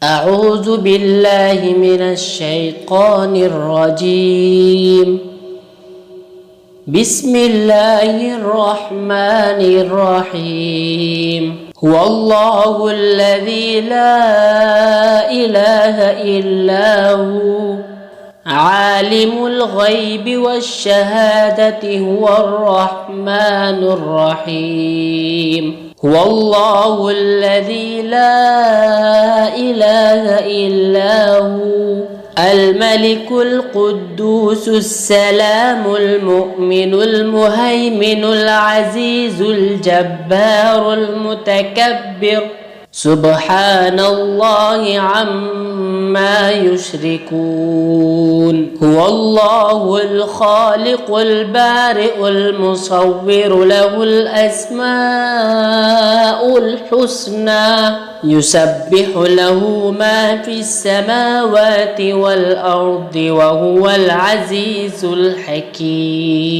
أعوذ بالله من الشيطان الرجيم. بسم الله الرحمن الرحيم. هو الله الذي لا إله إلا هو عالم الغيب والشهادة هو الرحمن الرحيم. هو الله الذي لا إله إلا هو الملك القدوس السلام المؤمن المهيمن العزيز الجبار المتكبر سبحان الله عما يشركون. هو الله الخالق البارئ المصور له الأسماء الحسنى يسبح له ما في السماوات والأرض وهو العزيز الحكيم.